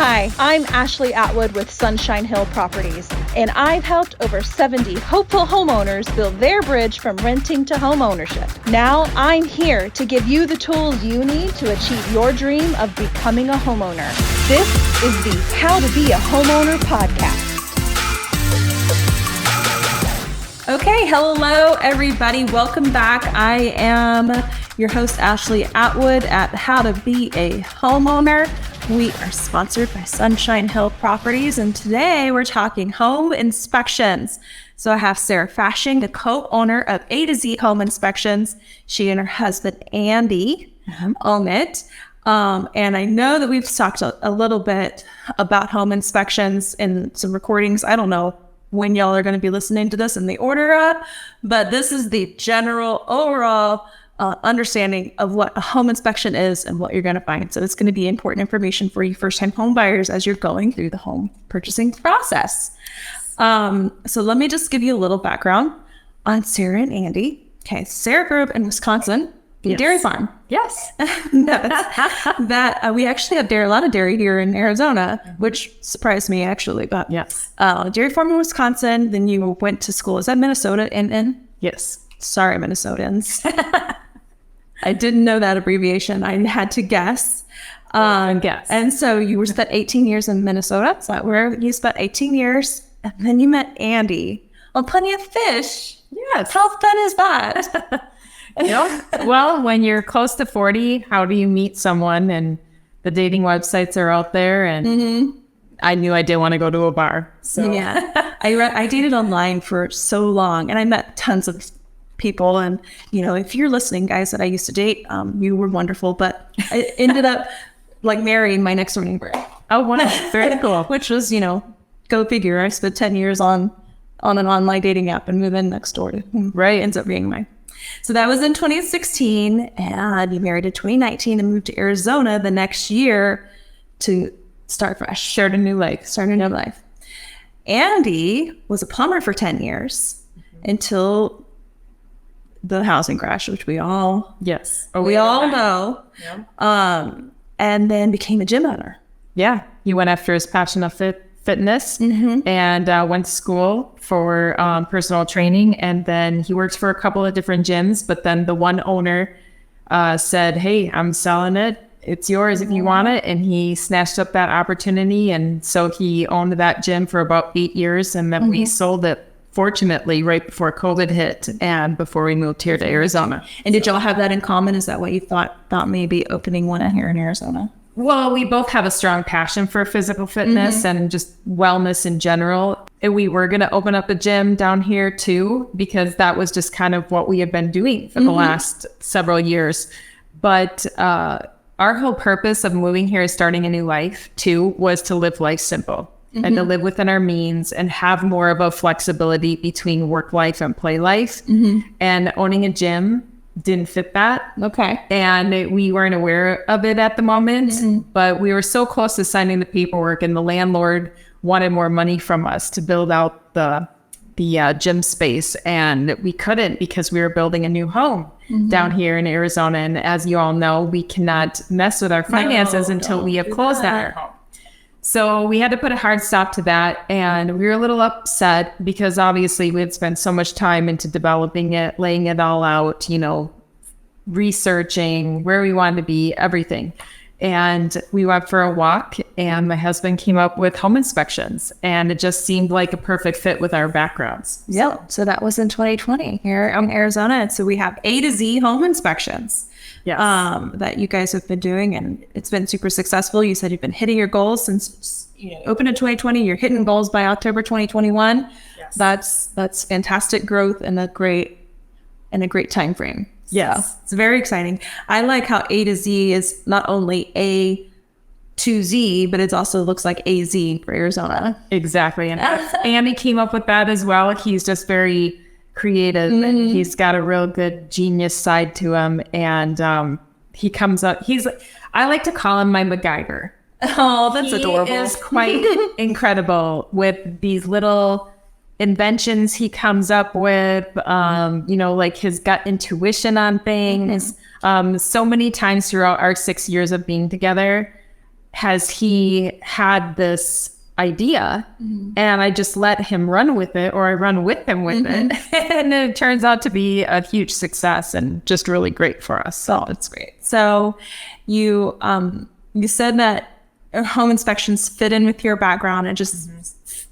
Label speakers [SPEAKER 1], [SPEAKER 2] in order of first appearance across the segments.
[SPEAKER 1] Hi, I'm Ashley Atwood with Sunshine Hill Properties, and I've helped over 70 hopeful homeowners build their bridge from renting to home ownership. Now I'm here to give you the tools you need to achieve your dream of becoming a homeowner. This is the How to Be a Homeowner podcast. Okay, hello everybody. Welcome back. I am your host, Ashley Atwood at How to Be a Homeowner. We are sponsored by Sunshine Hill Properties, and today we're talking home inspections. So I have Sarah Fasching, the co-owner of A2Z Home Inspections. She and her husband, Andy, own it. And I know that we've talked a little bit about home inspections in some recordings. I don't know when y'all are going to be listening to this in the order, but this is the general overall understanding of what a home inspection is and what you're going to find. So it's going to be important information for you first-time home buyers as you're going through the home purchasing process. So let me just give you a little background on Sarah and Andy. Okay, Sarah grew up in Wisconsin, dairy farm.
[SPEAKER 2] Yes.
[SPEAKER 1] We actually have a lot of dairy here in Arizona, which surprised me actually. But
[SPEAKER 2] yes,
[SPEAKER 1] dairy farm in Wisconsin. Then you went to school. Is that Minnesota?
[SPEAKER 2] Yes.
[SPEAKER 1] Sorry, Minnesotans. I didn't know that abbreviation. I had to guess.
[SPEAKER 2] Guess.
[SPEAKER 1] And so you spent 18 years in Minnesota. Is that where you spent 18 years? And then you met Andy on Plenty of Fish.
[SPEAKER 2] Yes.
[SPEAKER 1] How fun is that?
[SPEAKER 2] Well, when you're close to 40, how do you meet someone? And the dating websites are out there, and I knew I didn't want to go to a bar. So
[SPEAKER 1] yeah, I dated online for so long, and I met tons of people. And if you're listening, guys, that I used to date, you were wonderful. But I ended up marrying my next door neighbor.
[SPEAKER 2] Oh, wonderful! Very cool.
[SPEAKER 1] Which was, go figure. I spent 10 years on an online dating app and moved in next door to him.
[SPEAKER 2] Right,
[SPEAKER 1] ends up being mine. So that was in 2016, and you married in 2019 and moved to Arizona the next year to start fresh.
[SPEAKER 2] Start a new life.
[SPEAKER 1] Andy was a plumber for 10 years until the housing crash, which we all know.
[SPEAKER 2] Yeah.
[SPEAKER 1] And then became a gym owner.
[SPEAKER 2] Yeah. He went after his passion of fitness and went to school for personal training. And then he worked for a couple of different gyms. But then the one owner said, "Hey, I'm selling it. It's yours if you want it." And he snatched up that opportunity. And so he owned that gym for about 8 years. And then we sold it, fortunately, right before COVID hit and before we moved here to Arizona.
[SPEAKER 1] And did y'all have that in common? Is that what you thought maybe opening one here in Arizona?
[SPEAKER 2] Well, we both have a strong passion for physical fitness and just wellness in general. And we were going to open up a gym down here too, because that was just kind of what we have been doing for the last several years. But our whole purpose of moving here, starting a new life too, was to live life simple and to live within our means and have more of a flexibility between work life and play life. And owning a gym didn't fit that.
[SPEAKER 1] Okay.
[SPEAKER 2] And we weren't aware of it at the moment, but we were so close to signing the paperwork, and the landlord wanted more money from us to build out the gym space. And we couldn't because we were building a new home down here in Arizona. And as you all know, we cannot mess with our finances until we have closed on our home. So we had to put a hard stop to that, and we were a little upset because obviously we had spent so much time into developing it, laying it all out, researching where we wanted to be, everything. And we went for a walk, and my husband came up with home inspections, and it just seemed like a perfect fit with our backgrounds.
[SPEAKER 1] Yeah. So that was in 2020 here in Arizona. And so we have A2Z Home Inspections.
[SPEAKER 2] Yes.
[SPEAKER 1] That you guys have been doing, and it's been super successful. You said you've been hitting your goals since opened in 2020. You're hitting goals by October 2021.
[SPEAKER 2] Yes.
[SPEAKER 1] That's fantastic growth and a great time frame.
[SPEAKER 2] Yes.
[SPEAKER 1] So it's very exciting. I like how A2Z is not only A2Z, but it also looks like AZ for Arizona.
[SPEAKER 2] Exactly. And Andy came up with that as well. He's just very creative and he's got a real good genius side to him, and he comes up, I like to call him my MacGyver.
[SPEAKER 1] Oh, that's adorable.
[SPEAKER 2] He is quite incredible with these little inventions he comes up with, his gut intuition on things. So many times throughout our 6 years of being together, has he had this idea and I just let him run with it, or I run with him with it. And it turns out to be a huge success and just really great for us. So it's great.
[SPEAKER 1] So you said that home inspections fit in with your background and just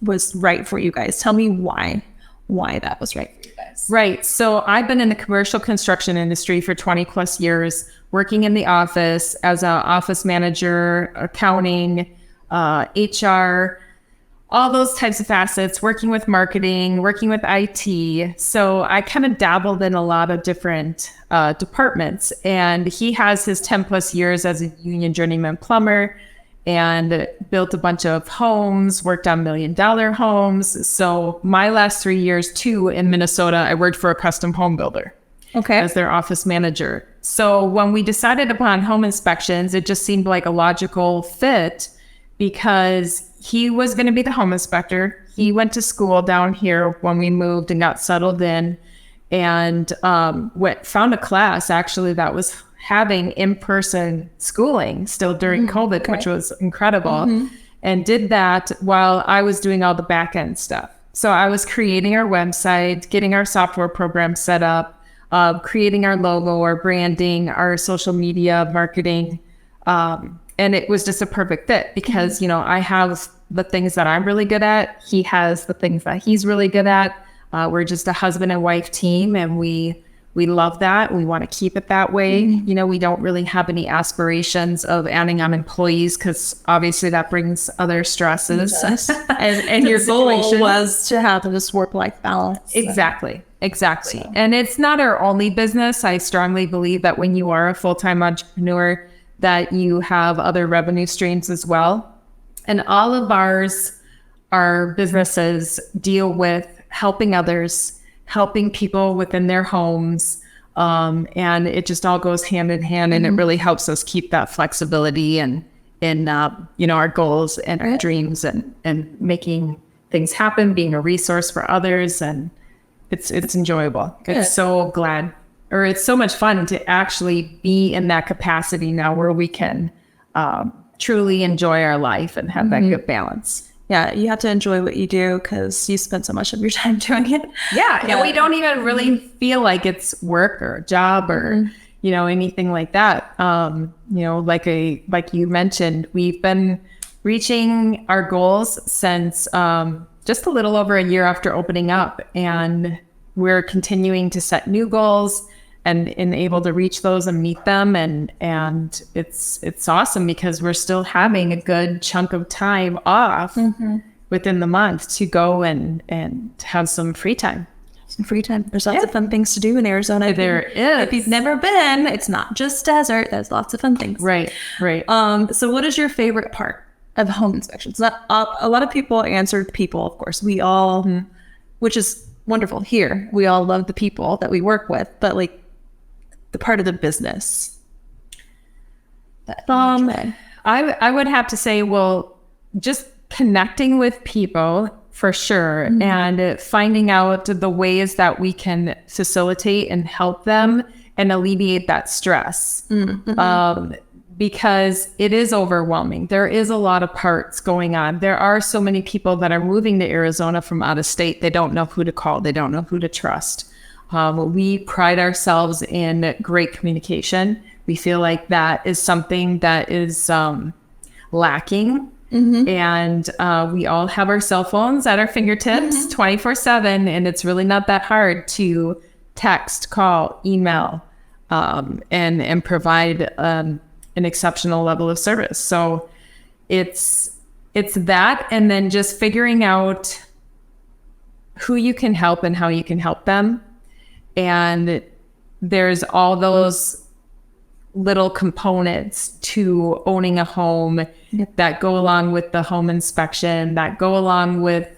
[SPEAKER 1] was right for you guys. Tell me why that was right for you guys.
[SPEAKER 2] Right. So I've been in the commercial construction industry for 20 plus years, working in the office as an office manager, accounting, HR, all those types of facets, working with marketing, working with IT. So I kind of dabbled in a lot of different departments. And he has his 10 plus years as a union journeyman plumber and built a bunch of homes, worked on $1 million homes. So my last 3 years too in Minnesota, I worked for a custom home builder.
[SPEAKER 1] Okay.
[SPEAKER 2] As their office manager. So when we decided upon home inspections, it just seemed like a logical fit because he was going to be the home inspector. He went to school down here when we moved and got settled in, and found a class actually that was having in-person schooling still during COVID, which was incredible, and did that while I was doing all the back-end stuff. So I was creating our website, getting our software program set up, creating our logo, our branding, our social media marketing. And it was just a perfect fit because, I have the things that I'm really good at. He has the things that he's really good at. We're just a husband and wife team, and we love that. We want to keep it that way. We don't really have any aspirations of adding on employees because obviously that brings other stresses.
[SPEAKER 1] and your goal was to have this work-life balance.
[SPEAKER 2] Exactly. So. And it's not our only business. I strongly believe that when you are a full-time entrepreneur, that you have other revenue streams as well. And all of our businesses deal with helping others, helping people within their homes. And it just all goes hand in hand, and it really helps us keep that flexibility and in our goals and our dreams and making things happen, being a resource for others. And it's enjoyable. It's it's so much fun to actually be in that capacity now where we can truly enjoy our life and have that good balance.
[SPEAKER 1] Yeah, you have to enjoy what you do because you spend so much of your time doing it.
[SPEAKER 2] Yeah, and we don't even really feel like it's work or a job or anything like that. Like you mentioned, we've been reaching our goals since just a little over a year after opening up, and we're continuing to set new goals and able to reach those and meet them. And it's awesome because we're still having a good chunk of time off within the month to go and have some free time.
[SPEAKER 1] There's lots of fun things to do in Arizona.
[SPEAKER 2] There is.
[SPEAKER 1] If you've never been, it's not just desert. There's lots of fun things.
[SPEAKER 2] Right.
[SPEAKER 1] So what is your favorite part of home inspections? A lot of people answered people, of course. We all, which is wonderful here. We all love the people that we work with, but like the part of the business.
[SPEAKER 2] I would have to say, well, just connecting with people for sure, and finding out the ways that we can facilitate and help them and alleviate that stress. Because it is overwhelming. There is a lot of parts going on. There are so many people that are moving to Arizona from out of state. They don't know who to call. They don't know who to trust. We pride ourselves in great communication. We feel like that is something that is lacking. And we all have our cell phones at our fingertips 24/7. And it's really not that hard to text, call, email, and provide an exceptional level of service. So it's that, and then just figuring out who you can help and how you can help them. And there's all those little components to owning a home that go along with the home inspection, that go along with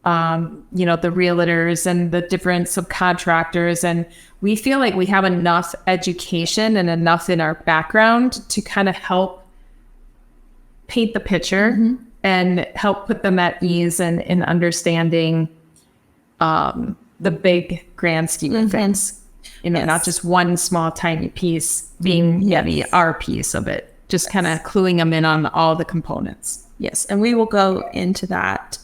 [SPEAKER 2] the realtors and the different subcontractors. And we feel like we have enough education and enough in our background to kind of help paint the picture and help put them at ease and in understanding the big grand scheme of things. Not just one small tiny piece being our piece of it. just kind of cluing them in on all the components.
[SPEAKER 1] Yes, and we will go into that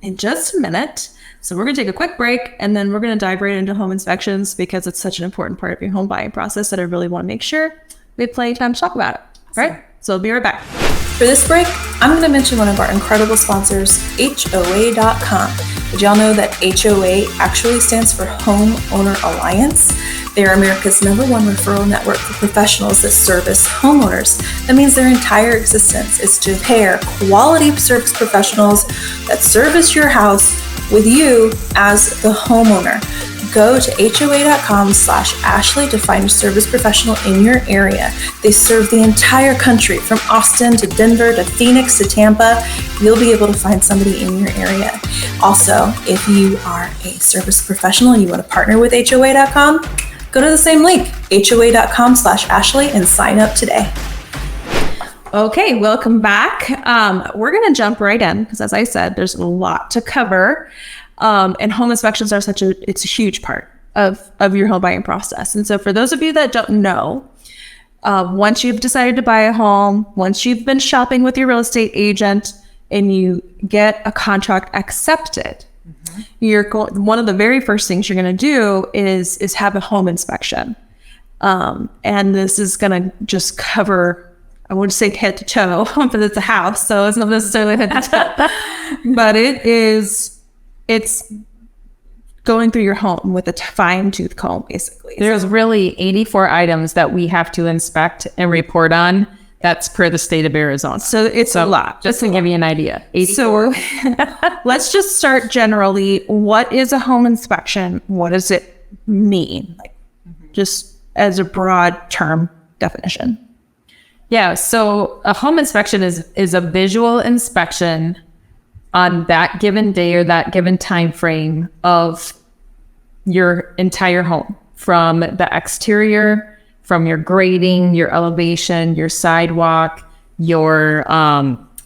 [SPEAKER 1] in just a minute. So we're going to take a quick break, and then we're going to dive right into home inspections because it's such an important part of your home buying process that I really want to make sure we have plenty of time to talk about it. All right, so we'll be right back. For this break, I'm going to mention one of our incredible sponsors, HOA.com. Did y'all know that HOA actually stands for Homeowner Alliance? They are America's #1 referral network for professionals that service homeowners. That means their entire existence is to pair quality service professionals that service your house with you as the homeowner. Go to HOA.com/Ashley to find a service professional in your area. They serve the entire country from Austin to Denver to Phoenix to Tampa. You'll be able to find somebody in your area. Also, if you are a service professional and you want to partner with HOA.com, go to the same link, HOA.com/Ashley, and sign up today. Okay, welcome back. We're going to jump right in because, as I said, there's a lot to cover. And home inspections are it's a huge part of your home buying process. And so for those of you that don't know, once you've decided to buy a home, once you've been shopping with your real estate agent and you get a contract accepted, one of the very first things you're going to do is have a home inspection. And this is going to just cover, I wouldn't say head to toe, but it's a house, so it's not necessarily head to toe. But it's going through your home with a fine-tooth comb, basically.
[SPEAKER 2] There's really 84 items that we have to inspect and report on. That's per the state of Arizona.
[SPEAKER 1] So it's a lot.
[SPEAKER 2] Just to give you an idea. 84.
[SPEAKER 1] So let's just start generally. What is a home inspection? What does it mean? Just as a broad term definition.
[SPEAKER 2] Yeah, so a home inspection is a visual inspection on that given day or that given time frame of your entire home, from the exterior, from your grading, your elevation, your sidewalk, your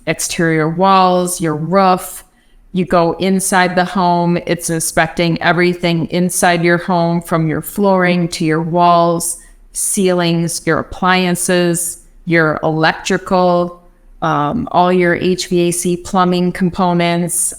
[SPEAKER 2] exterior walls, your roof. You go inside the home, it's inspecting everything inside your home, from your flooring to your walls, ceilings, your appliances, your electrical, all your HVAC plumbing components.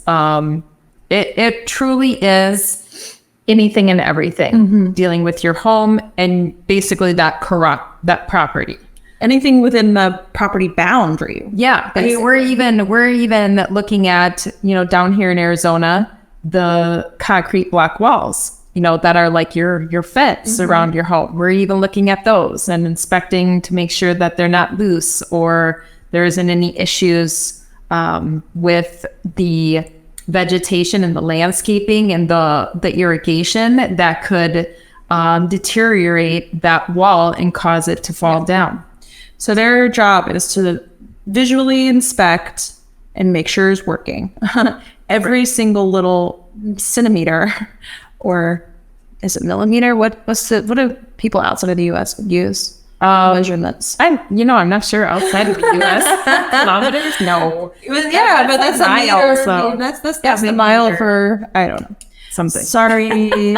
[SPEAKER 2] It truly is anything and everything dealing with your home and basically that property.
[SPEAKER 1] Anything within the property boundary.
[SPEAKER 2] Yeah. I mean, we're even looking at, down here in Arizona, the concrete block walls, that are like your fence around your home. We're even looking at those and inspecting to make sure that they're not loose or there isn't any issues with the vegetation and the landscaping and the irrigation that could deteriorate that wall and cause it to fall down.
[SPEAKER 1] So their job is to visually inspect and make sure it's working. Every single little centimeter, or is it millimeter? What do people outside of the U.S. use? Measurements.
[SPEAKER 2] I'm not sure outside of the U.S. Kilometers? No.
[SPEAKER 1] Yeah, but that's a mile. So that's the mile for, I don't know.
[SPEAKER 2] Something.
[SPEAKER 1] Sorry.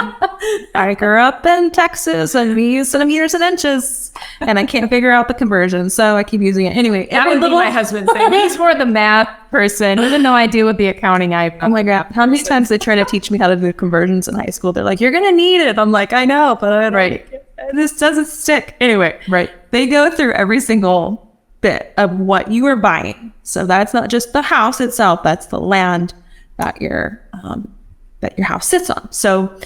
[SPEAKER 1] I grew up in Texas and we use centimeters and inches and I can't figure out the conversion, so I keep using it. Anyway,
[SPEAKER 2] that would be my husband's thing. He's more the math person. Even though I deal with the accounting, oh
[SPEAKER 1] my God. How many times they try to teach me how to do conversions in high school? They're like, you're going to need it. I'm like, I know, but this doesn't stick. Anyway,
[SPEAKER 2] right.
[SPEAKER 1] They go through every single bit of what you are buying. So that's not just the house itself. That's the land that your house sits on. So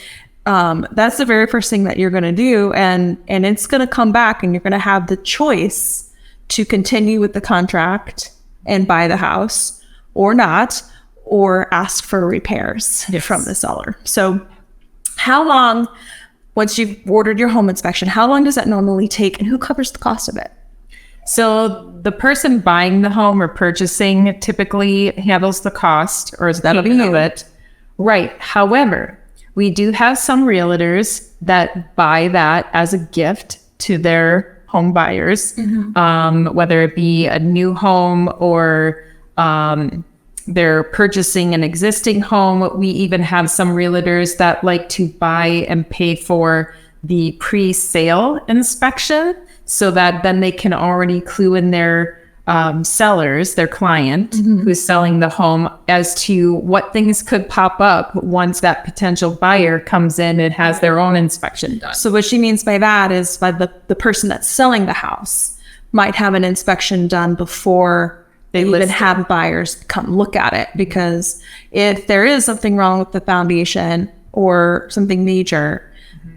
[SPEAKER 1] that's the very first thing that you're going to do. And it's going to come back and you're going to have the choice to continue with the contract and buy the house or not, or ask for repairs from the seller. So how long, once you've ordered your home inspection, how long does that normally take and who covers the cost of it?
[SPEAKER 2] So the person buying the home or purchasing typically handles the cost or is taking of it. Right. However, we do have some realtors that buy that as a gift to their home buyers, whether it be a new home or they're purchasing an existing home. We even have some realtors that like to buy and pay for the pre-sale inspection. so that then they can already clue in their sellers, their client who's selling the home, as to what things could pop up once that potential buyer comes in and has their own inspection done.
[SPEAKER 1] So what she means by that is by the person that's selling the house might have an inspection done before they even have buyers come look at it. Because if there is something wrong with the foundation or something major,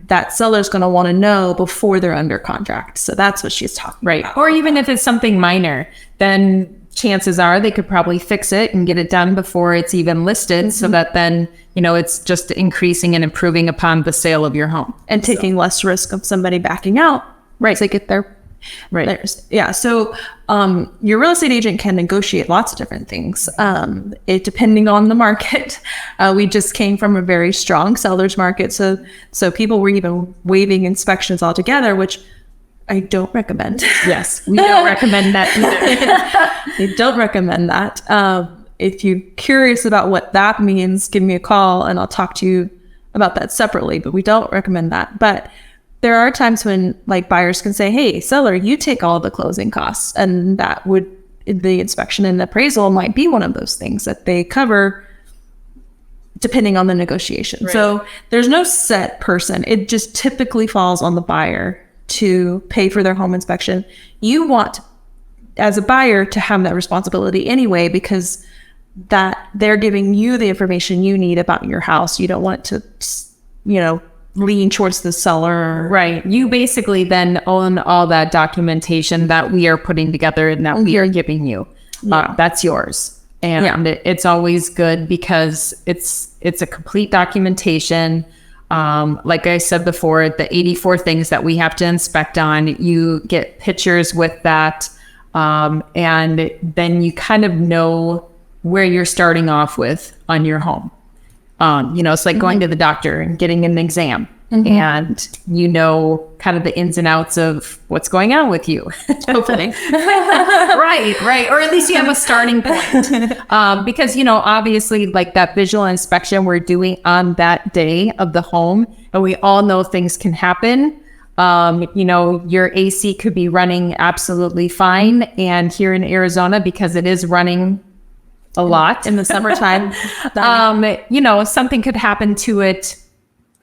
[SPEAKER 1] that seller's going to want to know before they're under contract. So that's what she's talking about.
[SPEAKER 2] Or even if it's something minor, then chances are they could probably fix it and get it done before it's even listed, so that then, it's just increasing and improving upon the sale of your home.
[SPEAKER 1] And taking less risk of somebody backing out to get their yeah. So your real estate agent can negotiate lots of different things, depending on the market. We just came from a very strong seller's market, so people were even waiving inspections altogether, which I don't recommend.
[SPEAKER 2] Yes, we don't recommend that either.
[SPEAKER 1] I don't recommend that. If you're curious about what that means, give me a call and I'll talk to you about that separately, but we don't recommend that. But there are times when buyers can say, hey, seller, you take all the closing costs, and the inspection and appraisal might be one of those things that they cover depending on the negotiation. Right. So there's no set person. It just typically falls on the buyer to pay for their home inspection. You want, as a buyer, to have that responsibility anyway, because that they're giving you the information you need about your house. You don't want to, lean towards the seller.
[SPEAKER 2] Right. You basically then own all that documentation that we are putting together and that we are giving you. That's yours. And it's always good because it's a complete documentation. Like I said before, the 84 things that we have to inspect on, you get pictures with that. And then you kind of know where you're starting off with on your home. It's like going to the doctor and getting an exam, and kind of the ins and outs of what's going on with you.
[SPEAKER 1] Hopefully.
[SPEAKER 2] Right. Or at least you have a starting point. Because, obviously that visual inspection we're doing on that day of the home, and we all know things can happen. Your AC could be running absolutely fine. And here in Arizona, because it is running a lot
[SPEAKER 1] in the summertime,
[SPEAKER 2] something could happen to it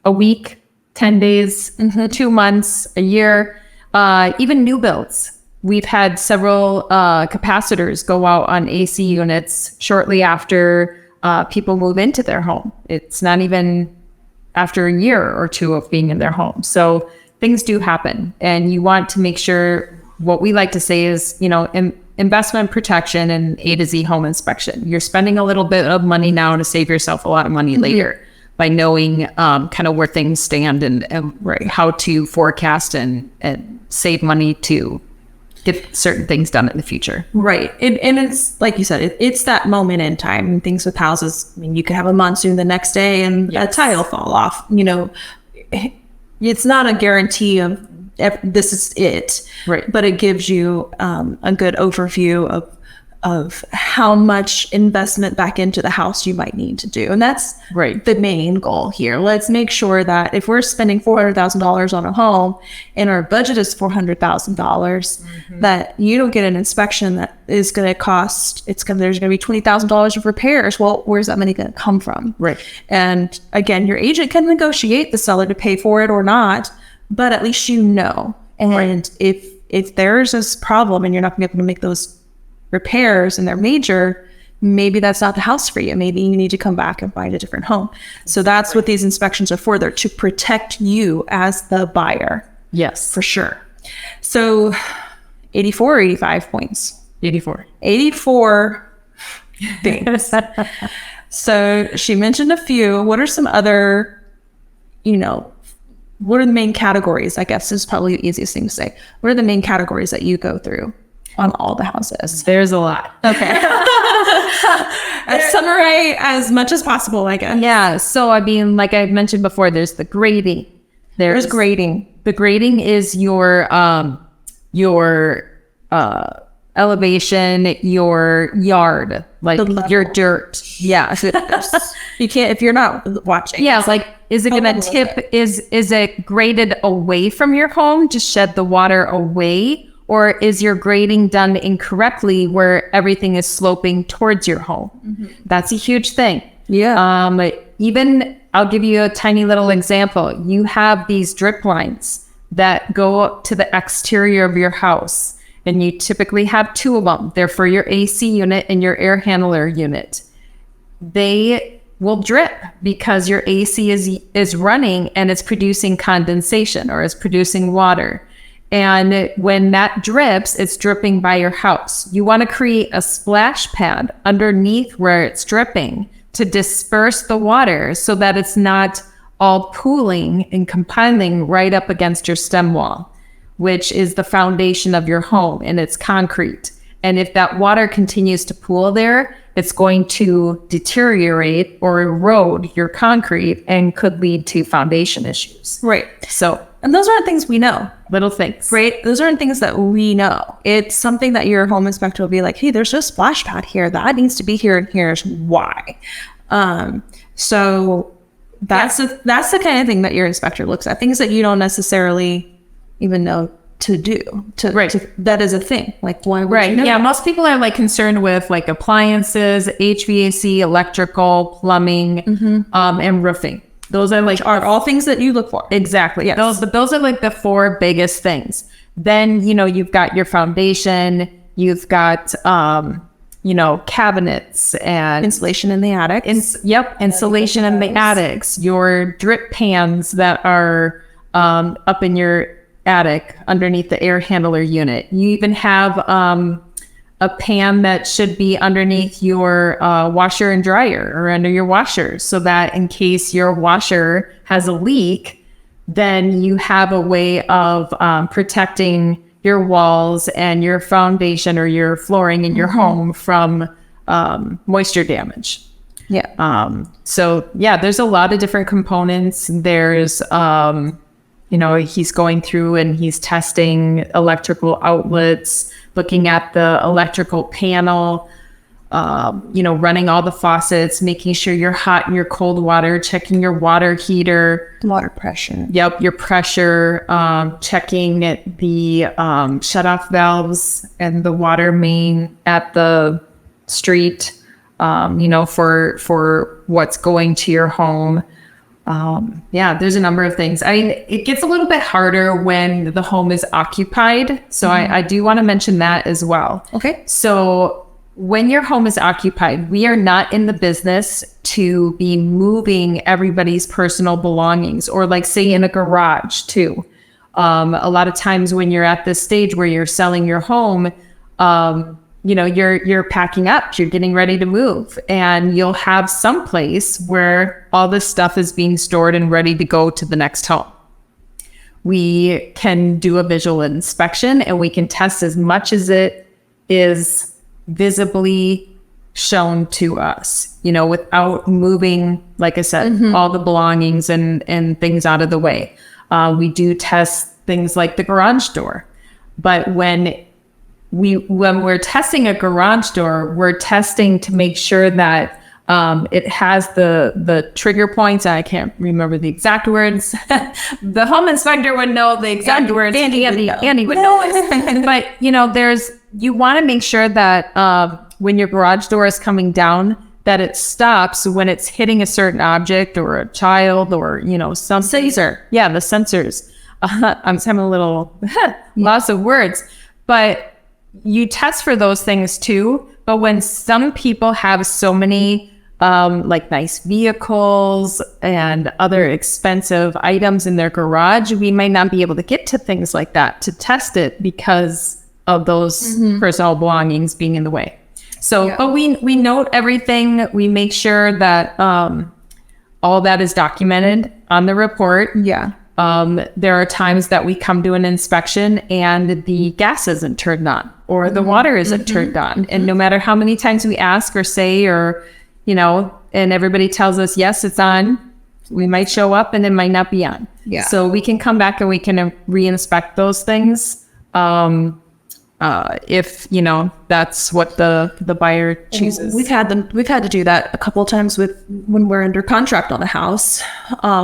[SPEAKER 2] a week, 10 days, 2 months, a year, even new builds. We've had several capacitors go out on AC units shortly after people move into their home. It's not even after a year or two of being in their home. So things do happen, and you want to make sure, what we like to say is, investment protection and A2Z home inspection. You're spending a little bit of money now to save yourself a lot of money later by knowing kind of where things stand and how to forecast and save money to get certain things done in the future.
[SPEAKER 1] Right. And it's like you said, it's that moment in time. And things with houses, you could have a monsoon the next day and a tile fall off. It's not a guarantee of this is it,
[SPEAKER 2] right?
[SPEAKER 1] But it gives you a good overview of how much investment back into the house you might need to do, and that's the main goal here. Let's make sure that if we're spending $400,000 on a home and our budget is $400,000, that you don't get an inspection that is going to cost. There's going to be $20,000 of repairs. Well, where's that money going to come from?
[SPEAKER 2] Right.
[SPEAKER 1] And again, your agent can negotiate the seller to pay for it or not. But at least and if there's this problem and you're not going to be able to make those repairs and they're major, maybe that's not the house for you. Maybe you need to come back and find a different home. So that's what these inspections are for. They're to protect you as the buyer.
[SPEAKER 2] Yes,
[SPEAKER 1] for sure. So 84 or 85 points? 84 things. So she mentioned a few. What are some other, what are the main categories? I guess is probably the easiest thing to say. What are the main categories that you go through on all the houses?
[SPEAKER 2] There's a lot.
[SPEAKER 1] Okay. Summarize as much as possible, I guess.
[SPEAKER 2] Yeah. So, like I mentioned before, there's the grading.
[SPEAKER 1] There's grading.
[SPEAKER 2] The grading is your elevation, your yard, like your dirt. Yeah.
[SPEAKER 1] You can't, if you're not watching.
[SPEAKER 2] Yeah. Like, is it going to tip? Is it graded away from your home to shed the water away? Or is your grading done incorrectly where everything is sloping towards your home? That's a huge thing.
[SPEAKER 1] Yeah.
[SPEAKER 2] Even, I'll give you a tiny little example. You have these drip lines that go up to the exterior of your house, and you typically have 2 of them. They're for your AC unit and your air handler unit. They will drip because your AC is running and it's producing condensation or it's producing water. And when that drips, it's dripping by your house. You want to create a splash pad underneath where it's dripping to disperse the water so that it's not all pooling and compiling right up against your stem wall, which is the foundation of your home, and it's concrete. And if that water continues to pool there, it's going to deteriorate or erode your concrete and could lead to foundation issues.
[SPEAKER 1] Right.
[SPEAKER 2] So,
[SPEAKER 1] and those aren't things we know.
[SPEAKER 2] Little things.
[SPEAKER 1] Right? Those aren't things that we know. It's something that your home inspector will be like, hey, there's a splash pad here. That needs to be here, and here's why. So that's the kind of thing that your inspector looks at. Things that you don't necessarily even know to do. That is a thing. Like, why would you know?
[SPEAKER 2] Yeah, most people are like concerned with like appliances, HVAC, electrical, plumbing, and roofing. Those are like
[SPEAKER 1] are all things that you look for.
[SPEAKER 2] Exactly.
[SPEAKER 1] Yes.
[SPEAKER 2] Those are like the 4 biggest things. Then, you've got your foundation, you've got cabinets and
[SPEAKER 1] Insulation in the attic.
[SPEAKER 2] Insulation in the attics, your drip pans that are up in your attic underneath the air handler unit. You even have a pan that should be underneath your washer and dryer or under your washer, so that in case your washer has a leak, then you have a way of protecting your walls and your foundation or your flooring in your home from moisture damage.
[SPEAKER 1] Yeah.
[SPEAKER 2] So there's a lot of different components. There's he's going through and he's testing electrical outlets, looking at the electrical panel, running all the faucets, making sure you're hot and your cold water, checking your water heater.
[SPEAKER 1] Water pressure.
[SPEAKER 2] Yep, your pressure, checking the shut-off valves and the water main at the street, for what's going to your home. There's a number of things. I mean, it gets a little bit harder when the home is occupied. So I do want to mention that as well.
[SPEAKER 1] Okay.
[SPEAKER 2] So when your home is occupied, we are not in the business to be moving everybody's personal belongings, or like say in a garage too. A lot of times when you're at this stage where you're selling your home, you're packing up, you're getting ready to move, and you'll have some place where all this stuff is being stored and ready to go to the next home. We can do a visual inspection and we can test as much as it is visibly shown to us, without moving, like I said, all the belongings and things out of the way. We do test things like the garage door, but when we're testing a garage door, we're testing to make sure that it has the trigger points. I can't remember the exact words. The home inspector would know the exact words. Andy would know it. But you want to make sure that when your garage door is coming down, that it stops when it's hitting a certain object or a child or some
[SPEAKER 1] sensor.
[SPEAKER 2] Yeah, the sensors. I'm having a little loss of words, but you test for those things too. But when some people have so many nice vehicles and other expensive items in their garage, we might not be able to get to things like that to test it because of those personal belongings being in the way. So, but we note everything. We make sure that all that is documented on the report.
[SPEAKER 1] Yeah.
[SPEAKER 2] There are times that we come to an inspection and the gas isn't turned on or the water isn't turned on. And no matter how many times we ask or say, or, and everybody tells us, yes, it's on, we might show up and it might not be on.
[SPEAKER 1] Yeah.
[SPEAKER 2] So we can come back and we can re-inspect those things. if, you know, that's what the buyer chooses.
[SPEAKER 1] We've had to do that a couple of times when we're under contract on a house.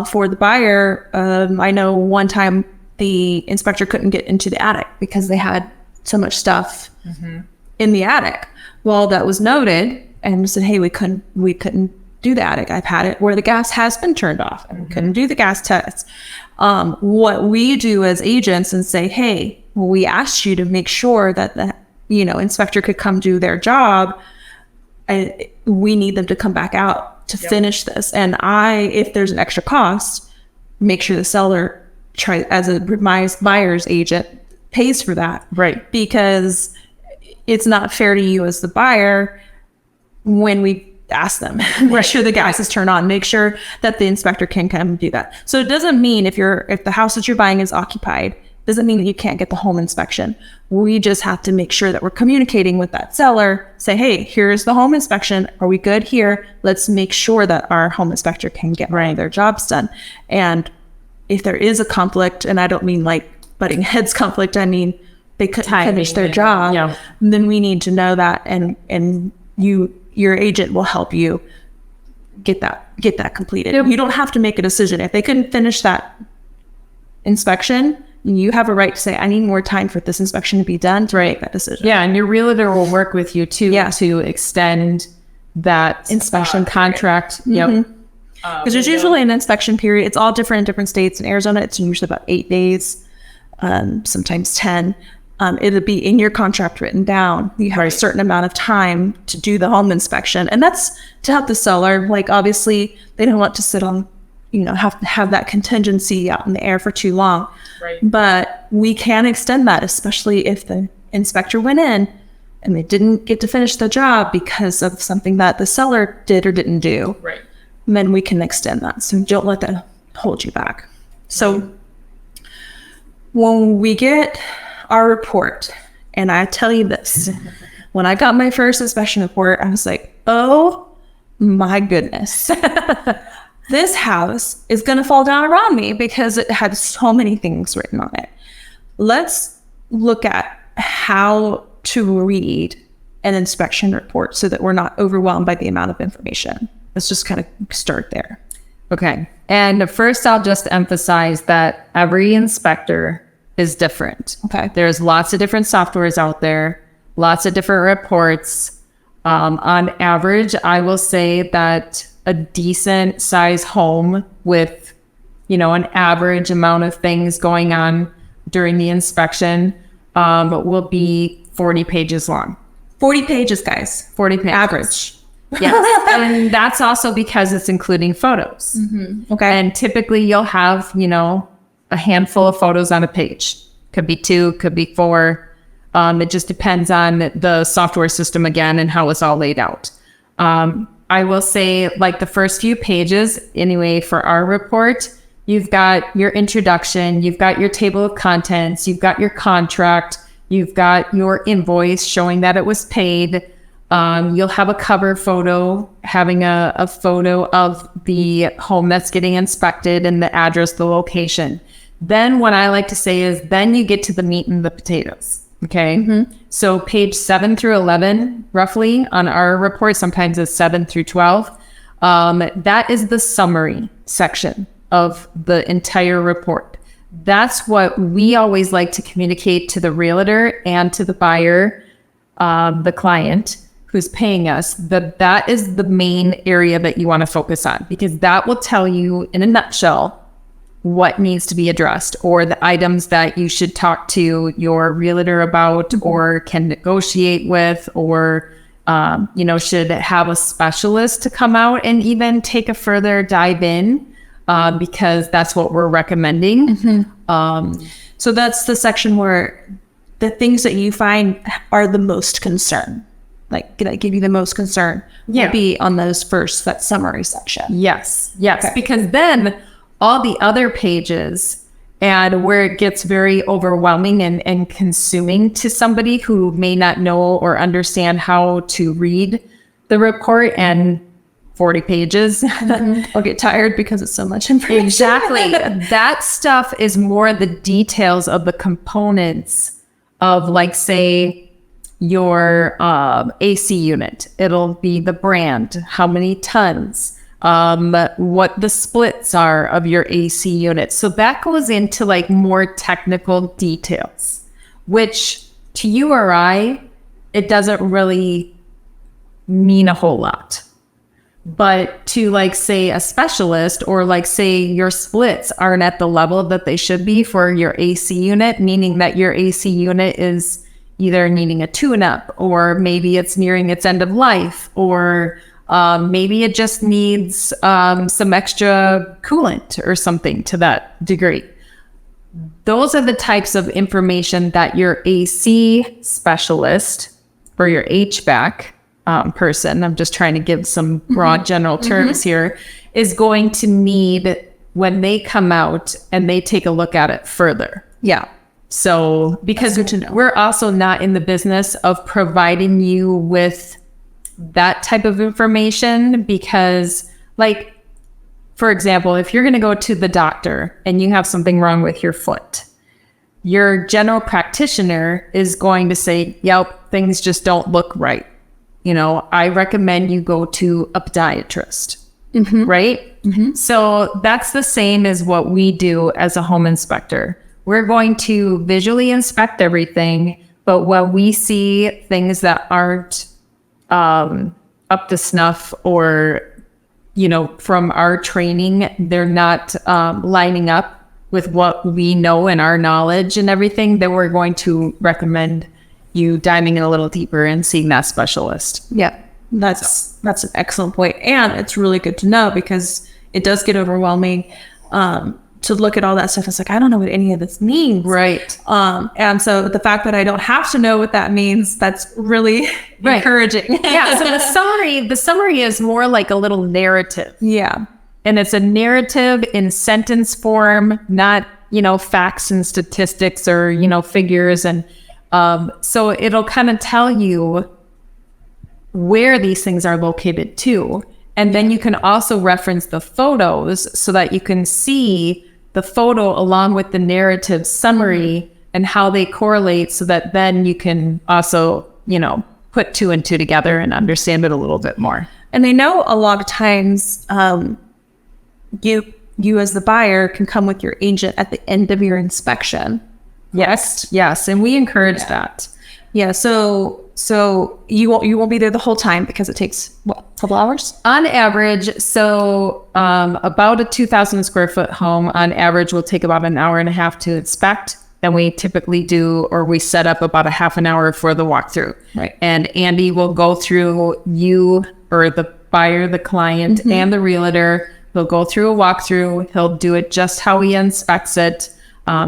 [SPEAKER 1] For the buyer, I know one time the inspector couldn't get into the attic because they had so much stuff in the attic. Well, that was noted and said, hey, we couldn't do the attic. I've had it where the gas has been turned off and we couldn't do the gas tests. What we do as agents and say, hey, we asked you to make sure that the inspector could come do their job. We need them to come back out to finish this. And if there's an extra cost, make sure the seller as a buyer's agent pays for that.
[SPEAKER 2] Right.
[SPEAKER 1] Because it's not fair to you as the buyer when we ask them, make sure the gas is turned on, make sure that the inspector can come and do that. So it doesn't mean if the house that you're buying is occupied, doesn't mean that you can't get the home inspection. We just have to make sure that we're communicating with that seller, say, hey, here's the home inspection. Are we good here? Let's make sure that our home inspector can get their jobs done. And if there is a conflict, and I don't mean like butting heads conflict, I mean they couldn't finish their job, then we need to know that, and your agent will help you get that completed. You don't have to make a decision. If they couldn't finish that inspection, you have a right to say, I need more time for this inspection to be done to make that decision.
[SPEAKER 2] Yeah, and your realtor will work with you too to extend that inspection contract.
[SPEAKER 1] Because there's usually an inspection period. It's all different in different states. In Arizona, it's usually about 8 days, sometimes 10. It'll be in your contract written down. You have a certain amount of time to do the home inspection. And that's to help the seller. Like, obviously, they don't want to sit on, have that contingency out in the air for too long. Right. But we can extend that, especially if the inspector went in and they didn't get to finish the job because of something that the seller did or didn't do. Right. And then we can extend that. So don't let that hold you back. So when we get our report, and I tell you this, when I got my first inspection report, I was like, oh my goodness. This house is going to fall down around me because it had so many things written on it. Let's look at how to read an inspection report so that we're not overwhelmed by the amount of information. Let's just kind of start there.
[SPEAKER 2] Okay. And first, I'll just emphasize that every inspector is different.
[SPEAKER 1] Okay.
[SPEAKER 2] There's lots of different softwares out there, lots of different reports. On average, I will say that a decent size home with, an average amount of things going on during the inspection will be 40 pages long.
[SPEAKER 1] 40 pages, guys.
[SPEAKER 2] 40 pages.
[SPEAKER 1] Average.
[SPEAKER 2] Yes. And that's also because it's including photos.
[SPEAKER 1] Mm-hmm. Okay.
[SPEAKER 2] And typically you'll have, a handful of photos on a page. Could be 2, could be 4. It just depends on the software system again and how it's all laid out. I will say, like, the first few pages, anyway, for our report, you've got your introduction, you've got your table of contents, you've got your contract, you've got your invoice showing that it was paid. You'll have a cover photo having a photo of the home that's getting inspected and the address, the location. Then what I like to say is then you get to the meat and the potatoes. Okay. Mm-hmm. So page 7 through 11, roughly on our report, sometimes it's 7 through 12. That is the summary section of the entire report. That's what we always like to communicate to the realtor and to the buyer, the client who's paying us, that is the main area that you want to focus on, because that will tell you in a nutshell what needs to be addressed, or the items that you should talk to your realtor about, or can negotiate with, or should have a specialist to come out and even take a further dive in, because that's what we're recommending.
[SPEAKER 1] Mm-hmm. So that's the section where the things that you find are the most concern, like that give you the most concern, will be on that summary section.
[SPEAKER 2] Yes. Okay.
[SPEAKER 1] Because then
[SPEAKER 2] all the other pages, and where it gets very overwhelming and consuming to somebody who may not know or understand how to read the report, and 40 pages,
[SPEAKER 1] I'll get tired because it's so much information.
[SPEAKER 2] Exactly. That stuff is more the details of the components of, like, say, your AC unit. It'll be the brand, how many tons, what the splits are of your AC unit. So that goes into like more technical details, which to you or I, it doesn't really mean a whole lot. But to, like, say, a specialist, or like, say, your splits aren't at the level that they should be for your AC unit, meaning that your AC unit is either needing a tune-up, or maybe it's nearing its end of life, or maybe it just needs some extra coolant or something to that degree. Those are the types of information that your AC specialist or your HVAC person, I'm just trying to give some broad general terms here, is going to need when they come out and they take a look at it further.
[SPEAKER 1] Yeah.
[SPEAKER 2] So, because we're also not in the business of providing you with that type of information, because, like, for example, if you're going to go to the doctor and you have something wrong with your foot, your general practitioner is going to say, yep, things just don't look right. You know, I recommend you go to a podiatrist, right? So that's the same as what we do as a home inspector. We're going to visually inspect everything, but when we see things that aren't up to snuff, or, you know, from our training, they're not lining up with what we know and our knowledge and everything, then we're going to recommend you diving in a little deeper and seeing that specialist.
[SPEAKER 1] Yeah, that's an excellent point. And it's really good to know, because it does get overwhelming to look at all that stuff. It's like, I don't know what any of this means.
[SPEAKER 2] Right.
[SPEAKER 1] And so the fact that I don't have to know what that means, that's really encouraging.
[SPEAKER 2] Yeah. So the summary is more like a little narrative.
[SPEAKER 1] Yeah.
[SPEAKER 2] And it's a narrative in sentence form, not, you know, facts and statistics, or, you know, figures. And so it'll kind of tell you where these things are located too. And then you can also reference the photos so that you can see the photo along with the narrative summary and how they correlate, so that then you can also, you know, put two and two together and understand it a little bit more.
[SPEAKER 1] And I know a lot of times you as the buyer can come with your agent at the end of your inspection.
[SPEAKER 2] Yes. And we encourage that.
[SPEAKER 1] Yeah. So you won't be there the whole time, because it takes a couple hours
[SPEAKER 2] on average. So about a 2,000 square foot home on average will take about an hour and a half to inspect. Then we typically we set up about a half an hour for the walkthrough.
[SPEAKER 1] Right.
[SPEAKER 2] And Andy will go through you, or the buyer, the client, and the realtor. He'll go through a walkthrough. He'll do it just how he inspects it.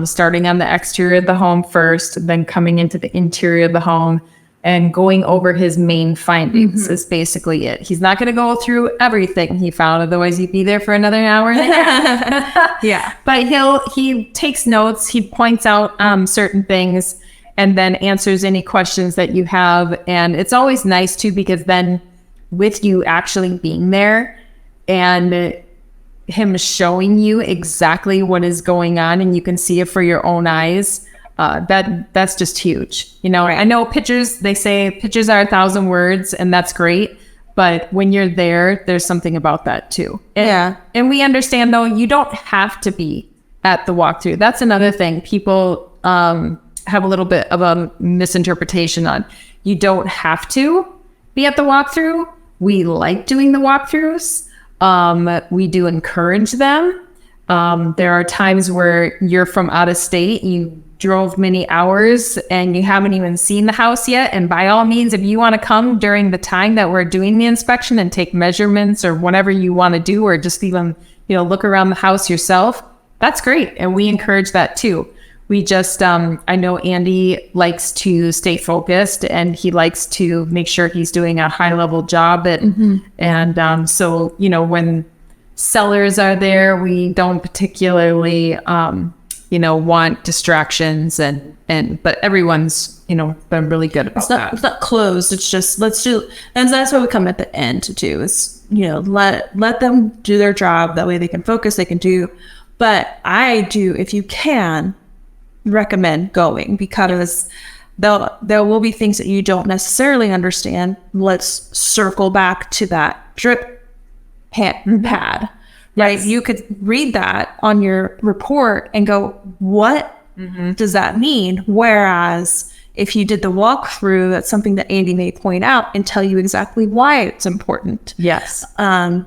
[SPEAKER 2] Starting on the exterior of the home first, then coming into the interior of the home and going over his main findings is basically it. He's not going to go through everything he found, otherwise he'd be there for another hour and a half.
[SPEAKER 1] Yeah.
[SPEAKER 2] But he takes notes, he points out certain things, and then answers any questions that you have. And it's always nice too, because then with you actually being there and him showing you exactly what is going on, and you can see it for your own eyes, that's just huge. You know, I know they say pictures are 1,000 words, and that's great, but when you're there, there's something about that too. And we understand, though, you don't have to be at the walkthrough. That's another thing people have a little bit of a misinterpretation on. You don't have to be at the walkthrough. We like doing the walkthroughs. We do encourage them. There are times where you're from out of state, you drove many hours and you haven't even seen the house yet. And by all means, if you want to come during the time that we're doing the inspection and take measurements or whatever you want to do, or just even, look around the house yourself, that's great. And we encourage that too. We just, I know Andy likes to stay focused and he likes to make sure he's doing a high level job so, when sellers are there, we don't particularly, want distractions but everyone's, been really good about that.
[SPEAKER 1] It's not closed. It's just, and that's why we come at the end to do is, let them do their job. That way they can focus, they can do. But I do, if you can, recommend going, because there will be things that you don't necessarily understand. Let's circle back to that drip pad, right? You could read that on your report and go, what does that mean? Whereas if you did the walkthrough, that's something that Andy may point out and tell you exactly why it's important.
[SPEAKER 2] Yes.
[SPEAKER 1] And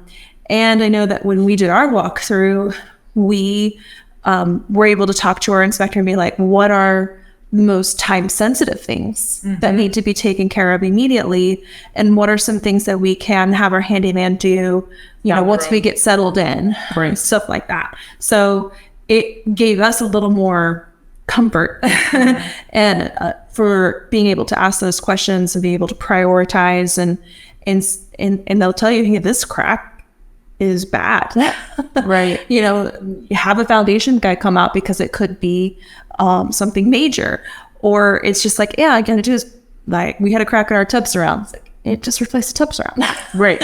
[SPEAKER 1] I know that when we did our walkthrough, we were able to talk to our inspector and be like, what are the most time-sensitive things that need to be taken care of immediately? And what are some things that we can have our handyman do, once we get settled in, stuff like that. So it gave us a little more comfort and for being able to ask those questions and be able to prioritize and they'll tell you, hey, this crack is bad.
[SPEAKER 2] Right.
[SPEAKER 1] You have a foundation guy come out because it could be something major, or it's just like, yeah, I gotta do is like, we had a crack in our tub surround. It's like, it just replaced the tub surround.
[SPEAKER 2] Right.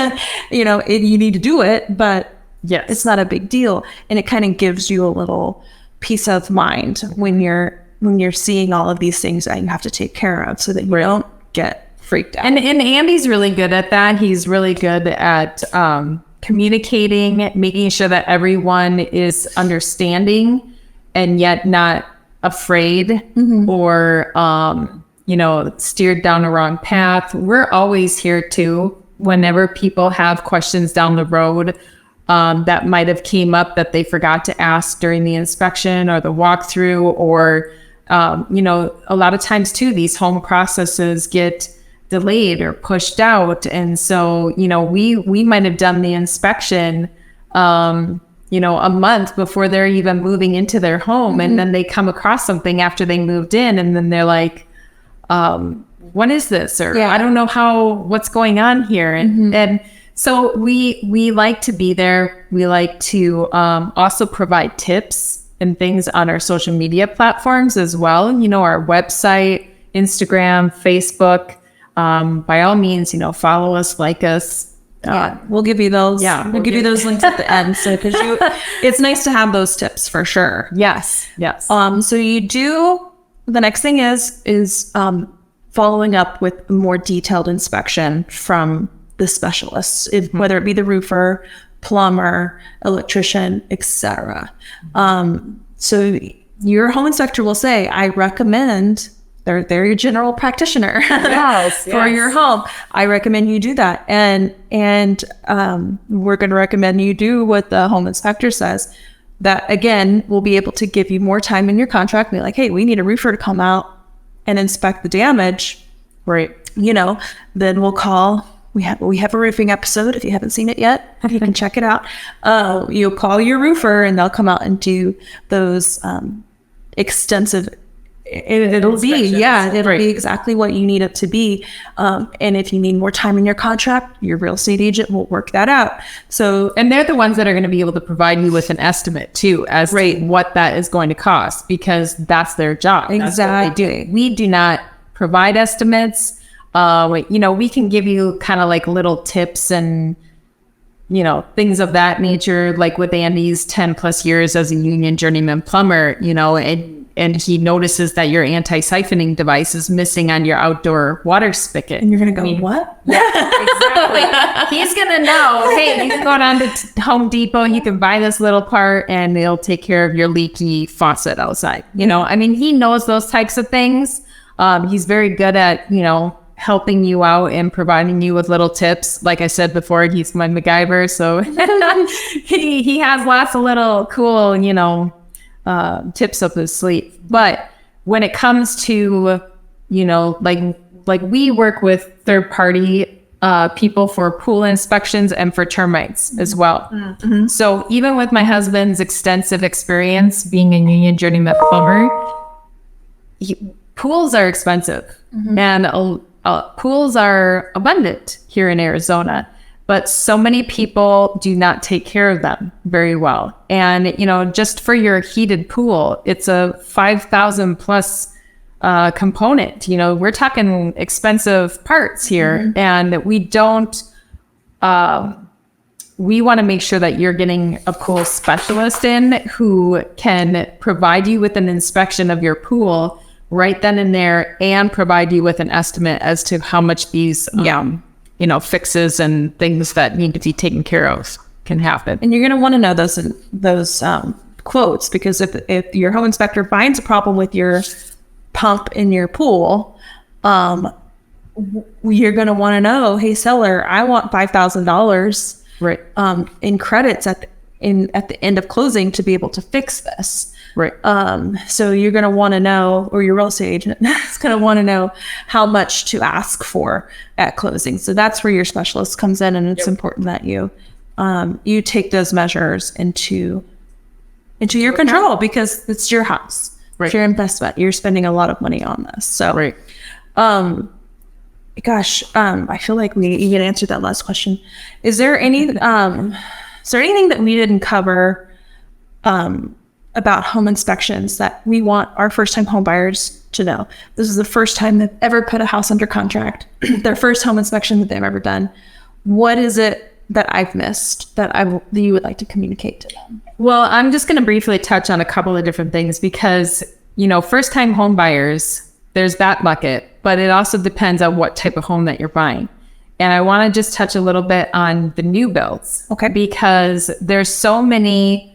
[SPEAKER 1] You need to do it, but
[SPEAKER 2] yes,
[SPEAKER 1] it's not a big deal. And it kind of gives you a little peace of mind when you're seeing all of these things that you have to take care of so that you don't get freaked out.
[SPEAKER 2] And Andy's really good at that. He's really good at communicating, making sure that everyone is understanding and yet not afraid or steered down the wrong path. We're always here too whenever people have questions down the road that might have came up that they forgot to ask during the inspection or the walkthrough, or a lot of times too, these home processes get delayed or pushed out. And so, we might have done the inspection, a month before they're even moving into their home. And then they come across something after they moved in, and then they're like, what is this? Or I don't know what's going on here. And so we like to be there. We like to also provide tips and things on our social media platforms as well. Our website, Instagram, Facebook. By all means, follow us, like us.
[SPEAKER 1] We'll give you those. Yeah, we'll give you those links at the end. So because it's nice to have those tips for sure.
[SPEAKER 2] Yes.
[SPEAKER 1] So you do. The next thing is following up with a more detailed inspection from the specialists, whether it be the roofer, plumber, electrician, etc. So your home inspector will say, I recommend, they're your general practitioner for your home. I recommend you do that. And we're going to recommend you do what the home inspector says. That, again, will be able to give you more time in your contract. Be like, hey, we need a roofer to come out and inspect the damage.
[SPEAKER 2] Right.
[SPEAKER 1] Then we'll call. We have a roofing episode. If you haven't seen it yet, you can check it out. You'll call your roofer and they'll come out and do those extensive. It'll be exactly what you need it to be. And if you need more time in your contract, your real estate agent will work that out. So,
[SPEAKER 2] and they're the ones that are going to be able to provide you with an estimate too, as to what that is going to cost, because that's their job.
[SPEAKER 1] Exactly.
[SPEAKER 2] We do not provide estimates. We can give you kind of like little tips and, things of that nature, like with Andy's 10 plus years as a union journeyman plumber, and he notices that your anti-siphoning device is missing on your outdoor water spigot.
[SPEAKER 1] And you're going to go, what?
[SPEAKER 2] Yeah, exactly. He's going to know, hey, you can go down to Home Depot, you can buy this little part and it'll take care of your leaky faucet outside. He knows those types of things. He's very good at, helping you out and providing you with little tips. Like I said before, he's my MacGyver, so he has lots of little cool, tips up his sleeve. But when it comes to, like we work with third party people for pool inspections and for termites as well. Mm-hmm. So even with my husband's extensive experience being a union journeyman plumber, pools are expensive, and pools are abundant here in Arizona, but so many people do not take care of them very well. And, just for your heated pool, it's a 5,000 plus component. We're talking expensive parts here, and we don't, we want to make sure that you're getting a pool specialist in who can provide you with an inspection of your pool right then and there and provide you with an estimate as to how much these, fixes and things that need to be taken care of can happen.
[SPEAKER 1] And you're going to want to know those quotes, because if your home inspector finds a problem with your pump in your pool, you're going to want to know, hey, seller, I want $5,000
[SPEAKER 2] right
[SPEAKER 1] in credits at the end of closing to be able to fix this.
[SPEAKER 2] Right.
[SPEAKER 1] So you're going to want to know, or your real estate agent is going to want to know how much to ask for at closing. So that's where your specialist comes in, and it's important that you take those measures into your control, because it's your house.
[SPEAKER 2] Right.
[SPEAKER 1] It's your investment. You're spending a lot of money on this. So,
[SPEAKER 2] right.
[SPEAKER 1] I feel like we even answered that last question. Is there anything that we didn't cover about home inspections that we want our first-time home buyers to know? This is the first time they've ever put a house under contract, their first home inspection that they've ever done. What is it that I've missed that you would like to communicate to them?
[SPEAKER 2] Well, I'm just going to briefly touch on a couple of different things, because, first-time home buyers, there's that bucket, but it also depends on what type of home that you're buying. And I want to just touch a little bit on the new builds.
[SPEAKER 1] Okay.
[SPEAKER 2] Because there's so many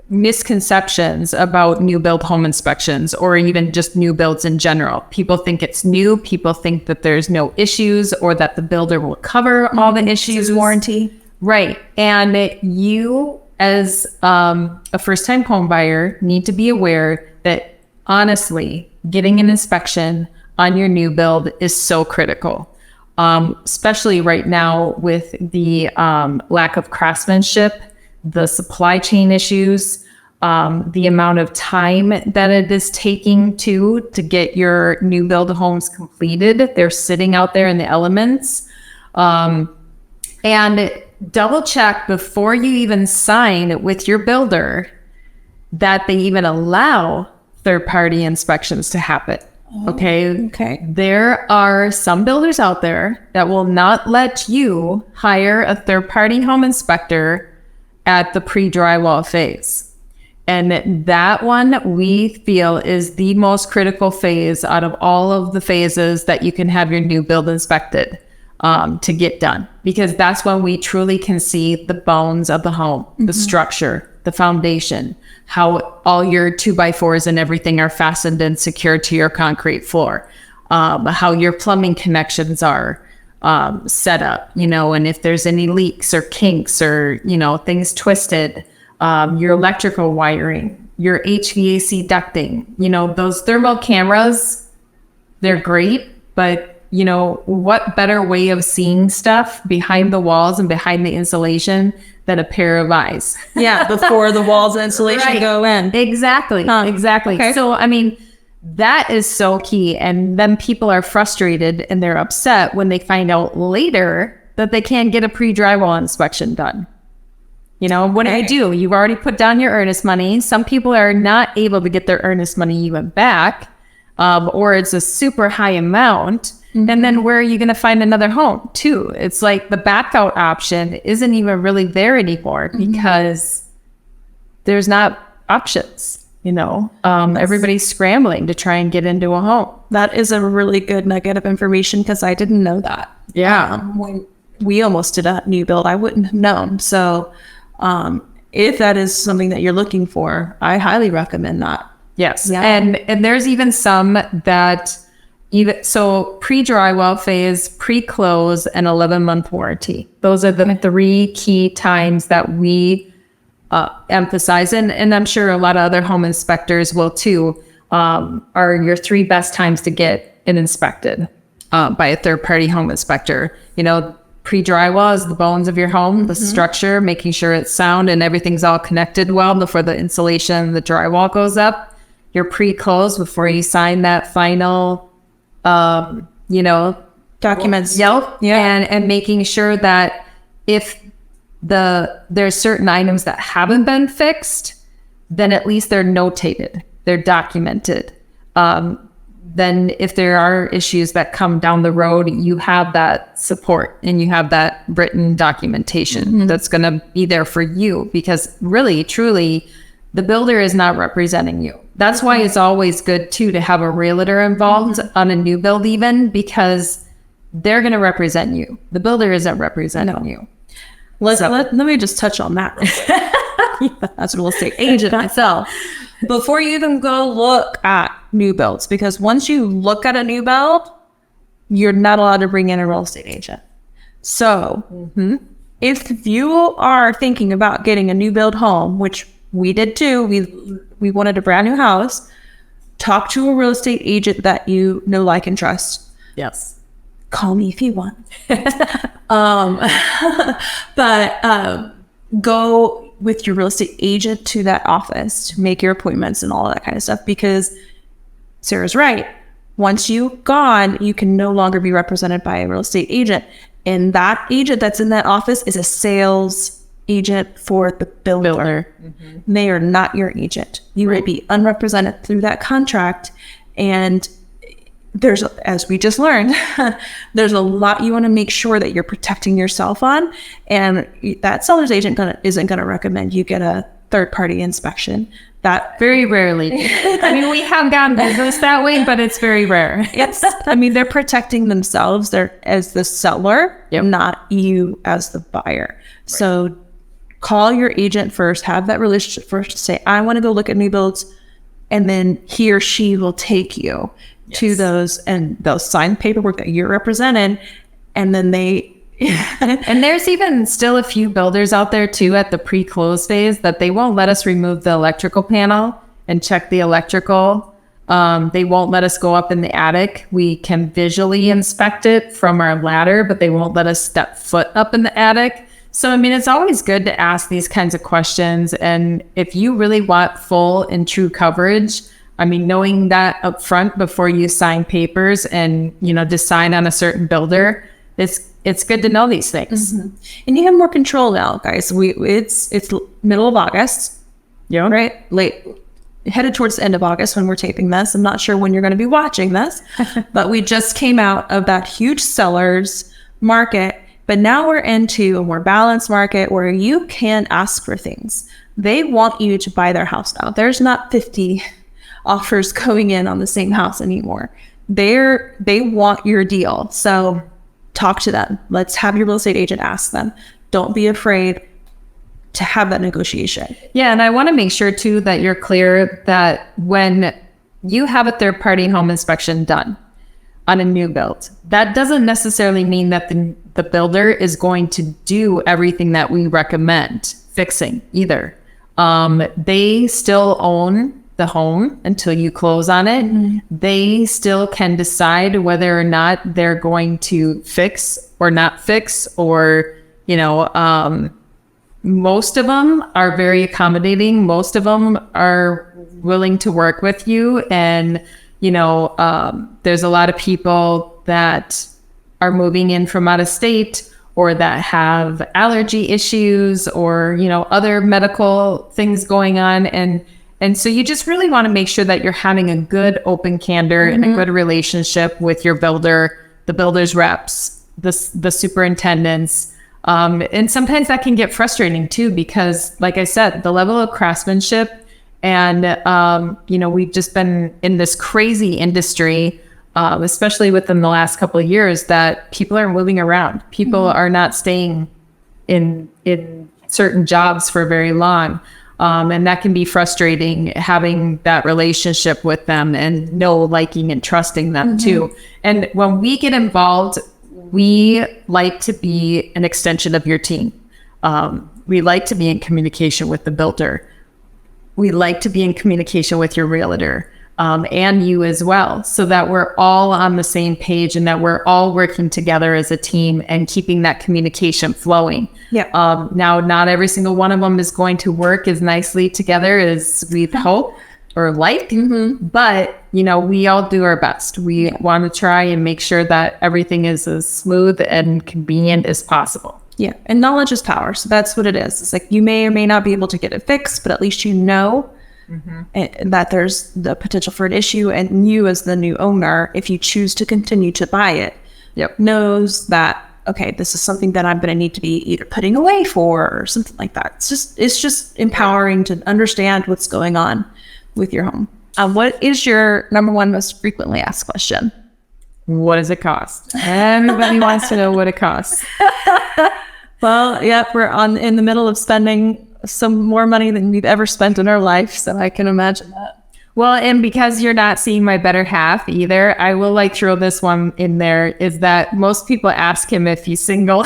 [SPEAKER 2] misconceptions about new build home inspections, or even just new builds in general. People think it's new. People think that there's no issues, or that the builder will cover all the issues.
[SPEAKER 1] Warranty.
[SPEAKER 2] Right. And you, as a first-time home buyer, need to be aware that, honestly, getting an inspection on your new build is so critical, especially right now with the lack of craftsmanship, the supply chain issues, the amount of time that it is taking to get your new build homes completed. They're sitting out there in the elements. And double check before you even sign with your builder that they even allow third-party inspections to happen. Okay. There are some builders out there that will not let you hire a third-party home inspector at the pre-drywall phase. And that one we feel is the most critical phase out of all of the phases that you can have your new build inspected to get done. Because that's when we truly can see the bones of the home, the structure, the foundation, how all your 2x4s and everything are fastened and secured to your concrete floor, how your plumbing connections are set up, and if there's any leaks or kinks or, things twisted, your electrical wiring, your HVAC ducting, those thermal cameras, they're great, but what better way of seeing stuff behind the walls and behind the insulation than a pair of eyes?
[SPEAKER 1] Yeah, before the walls and insulation go in.
[SPEAKER 2] Exactly. Exactly.
[SPEAKER 1] Okay.
[SPEAKER 2] So, that is so key. And then people are frustrated and they're upset when they find out later that they can't get a pre-drywall inspection done. What do you do? You've already put down your earnest money. Some people are not able to get their earnest money even back, or it's a super high amount. And then where are you going to find another home too? It's like the back out option isn't even really there anymore because there's not options, everybody's scrambling to try and get into a home.
[SPEAKER 1] That is a really good nugget of information, because I didn't know that.
[SPEAKER 2] Yeah.
[SPEAKER 1] When we almost did a new build, I wouldn't have known. So if that is something that you're looking for, I highly recommend that.
[SPEAKER 2] Yes.
[SPEAKER 1] Yeah.
[SPEAKER 2] And there's even some that so pre-drywall phase, pre-close, and 11-month warranty. Those are the three key times that we emphasize, and I'm sure a lot of other home inspectors will too, are your three best times to get it inspected by a third-party home inspector. Pre-drywall is the bones of your home, the structure, making sure it's sound and everything's all connected well before the insulation, the drywall goes up. Your pre-close, before you sign that final
[SPEAKER 1] documents.
[SPEAKER 2] Yep. Yeah. And making sure that if there's certain items that haven't been fixed, then at least they're notated, they're documented. Then if there are issues that come down the road, you have that support and you have that written documentation that's going to be there for you, because really, truly, the builder is not representing you. That's why it's always good too to have a realtor involved on a new build, even, because they're going to represent you. The builder isn't representing you.
[SPEAKER 1] Let me just touch on that. As a real estate agent myself, before you even go look at new builds, because once you look at a new build, you're not allowed to bring in a real estate agent. So if you are thinking about getting a new build home, which we did too, we wanted a brand new house, talk to a real estate agent that you know, like, and trust.
[SPEAKER 2] Yes.
[SPEAKER 1] Call me if you want. But go with your real estate agent to that office to make your appointments and all that kind of stuff, because Sarah's right. Once you've gone, you can no longer be represented by a real estate agent. And that agent that's in that office is a sales agent for the builder. They are not your agent. You will be unrepresented through that contract. And there's, as we just learned, there's a lot you want to make sure that you're protecting yourself on. And that seller's agent isn't going to recommend you get a third-party inspection. That
[SPEAKER 2] very rarely. I mean, we have gotten business that way, but it's very rare.
[SPEAKER 1] Yes. I mean, they're protecting themselves. They're as the seller, not you as the buyer. Right. So call your agent first, have that relationship first, say, I want to go look at new builds. And then he or she will take you to those, and they'll sign paperwork that you're represented. And then
[SPEAKER 2] and there's even still a few builders out there too at the pre-close phase that they won't let us remove the electrical panel and check the electrical. They won't let us go up in the attic. We can visually inspect it from our ladder, but they won't let us step foot up in the attic. So, I mean, it's always good to ask these kinds of questions. And if you really want full and true coverage, I mean, knowing that up front before you sign papers and, decide on a certain builder, it's good to know these things.
[SPEAKER 1] And you have more control now, guys. It's middle of August, right? Headed towards the end of August when we're taping this. I'm not sure when you're going to be watching this, but we just came out of that huge sellers market. But now we're into a more balanced market where you can ask for things. They want you to buy their house now. There's not 50 offers going in on the same house anymore. They want your deal. So talk to them. Let's have your real estate agent ask them. Don't be afraid to have that negotiation.
[SPEAKER 2] Yeah. And I want to make sure too that you're clear that when you have a third-party home inspection done on a new build, that doesn't necessarily mean that the builder is going to do everything that we recommend fixing either. They still own the home until you close on it. They still can decide whether or not they're going to fix or not fix, or, most of them are very accommodating. Most of them are willing to work with you. And, there's a lot of people that are moving in from out of state, or that have allergy issues, or, other medical things going on. And so you just really want to make sure that you're having a good open candor and a good relationship with your builder, the builder's reps, the superintendents. And sometimes that can get frustrating too, because like I said, the level of craftsmanship and, we've just been in this crazy industry, especially within the last couple of years, that people are moving around. People are not staying in certain jobs for very long. And that can be frustrating, having that relationship with them and liking and trusting them too. And when we get involved, we like to be an extension of your team. We like to be in communication with the builder. We like to be in communication with your realtor. And you as well, so that we're all on the same page and that we're all working together as a team and keeping that communication flowing. Now, not every single one of them is going to work as nicely together as we'd hope or like, but, we all do our best. We want to try and make sure that everything is as smooth and convenient as possible.
[SPEAKER 1] Yeah. And knowledge is power. So that's what it is. It's like, you may or may not be able to get it fixed, but at least and that there's the potential for an issue, and you as the new owner, if you choose to continue to buy it, knows that okay, this is something that I'm going to need to be either putting away for or something like that. It's just empowering to understand what's going on with your home. What is your number one most frequently asked question?
[SPEAKER 2] What does it cost? Everybody wants to know what it costs.
[SPEAKER 1] Well, yeah, we're in the middle of spending some more money than we've ever spent in our life, so I can imagine that.
[SPEAKER 2] Well, and because you're not seeing my better half either, I will like throw this one in there, is that most people ask him if he's single.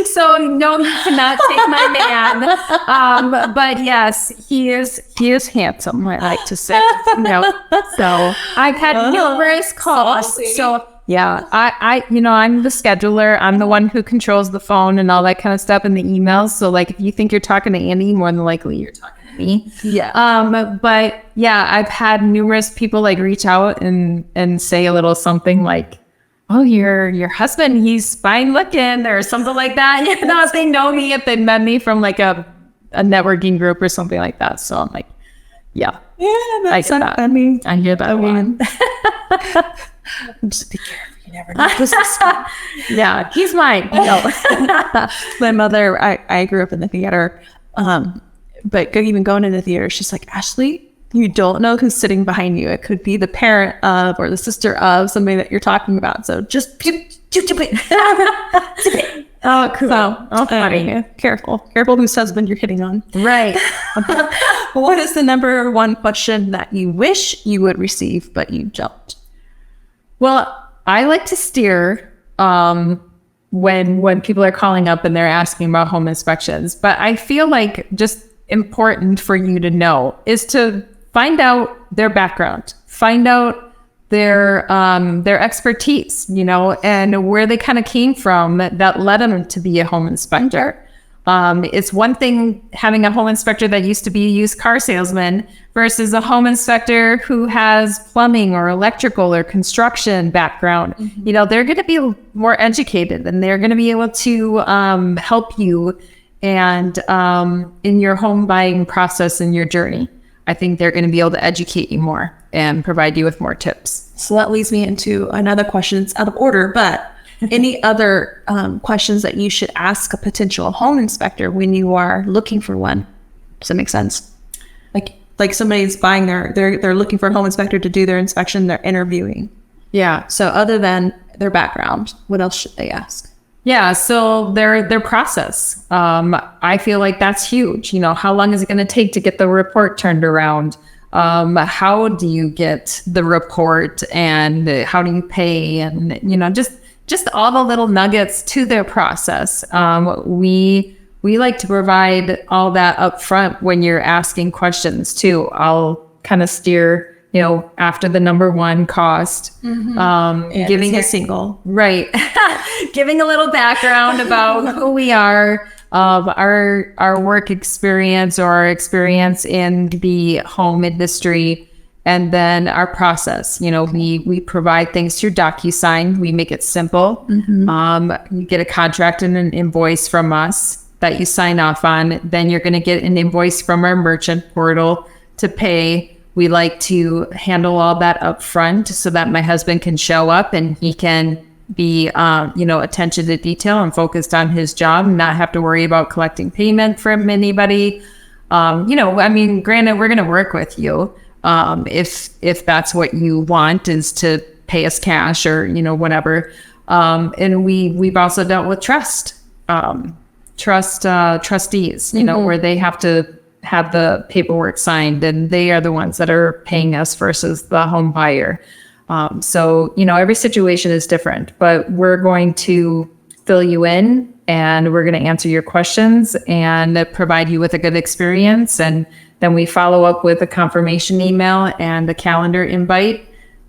[SPEAKER 2] So no, you cannot take my man. But yes, he is handsome, I like to say. So I've had numerous calls. So yeah, I'm the scheduler. I'm the one who controls the phone and all that kind of stuff and the emails. So like, if you think you're talking to Andy, more than likely you're talking to me.
[SPEAKER 1] Yeah.
[SPEAKER 2] But yeah, I've had numerous people like reach out and say a little something like, oh, your husband, he's fine looking or something like that. If they know me, if they met me from like a networking group or something like that. So I'm like, yeah.
[SPEAKER 1] Yeah, that's not funny.
[SPEAKER 2] I hear that one.
[SPEAKER 1] Just be careful. You never know.
[SPEAKER 2] Yeah, he's mine. No.
[SPEAKER 1] My mother, I grew up in the theater, but even going in the theater, she's like, Ashley, you don't know who's sitting behind you. It could be the parent of or the sister of somebody that you're talking about. So just
[SPEAKER 2] oh, cool. So, funny.
[SPEAKER 1] Careful whose husband you're hitting on.
[SPEAKER 2] Right.
[SPEAKER 1] What is the number one question that you wish you would receive but you don't?
[SPEAKER 2] Well, I like to steer when people are calling up and they're asking about home inspections. But I feel like just important for you to know is to find out their background, find out their expertise, and where they kind of came from that led them to be a home inspector. It's one thing having a home inspector that used to be a used car salesman versus a home inspector who has plumbing or electrical or construction background.
[SPEAKER 1] Mm-hmm.
[SPEAKER 2] They're going to be more educated and they're going to be able to help you and in your home buying process and your journey. I think they're going to be able to educate you more and provide you with more tips.
[SPEAKER 1] So that leads me into another question. It's out of order, but any other questions that you should ask a potential home inspector when you are looking for one? Does that make sense? Like somebody's buying they're looking for a home inspector to do their inspection, they're interviewing.
[SPEAKER 2] Yeah.
[SPEAKER 1] So other than their background, what else should they ask?
[SPEAKER 2] Yeah, so their process. I feel like that's huge. How long is it going to take to get the report turned around? How do you get the report and how do you pay? And, just all the little nuggets to their process. We like to provide all that up front when you're asking questions too. I'll kind of steer, after the number one cost, giving a single, right. Giving a little background about who we are, our work experience or our experience in the home industry, and then our process. We provide things through DocuSign. We make it simple. You get a contract and an invoice from us that you sign off on. Then you're going to get an invoice from our merchant portal to pay. We like to handle all that up front so that my husband can show up and he can be, attention to detail and focused on his job and not have to worry about collecting payment from anybody. Granted, we're going to work with you. If that's what you want is to pay us cash or, whatever. And we've also dealt with trustees, where they have to have the paperwork signed and they are the ones that are paying us versus the home buyer. So every situation is different, but we're going to fill you in and we're going to answer your questions and provide you with a good experience. And then we follow up with a confirmation email and a calendar invite,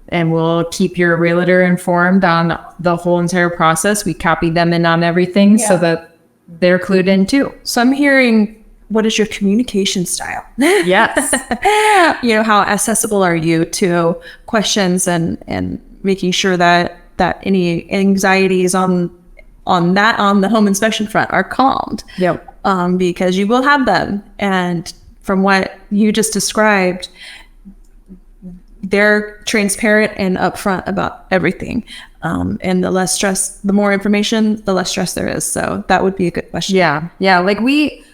[SPEAKER 2] and we'll keep your realtor informed on the whole entire process. We copy them in on everything so that they're clued in too.
[SPEAKER 1] So I'm hearing, what is your communication style?
[SPEAKER 2] Yes.
[SPEAKER 1] How accessible are you to questions and making sure that any anxieties on the home inspection front are calmed.
[SPEAKER 2] Yep.
[SPEAKER 1] Because you will have them. And from what you just described, they're transparent and upfront about everything. And the less stress, the more information, the less stress there is. So that would be a good question.
[SPEAKER 2] Yeah. Like we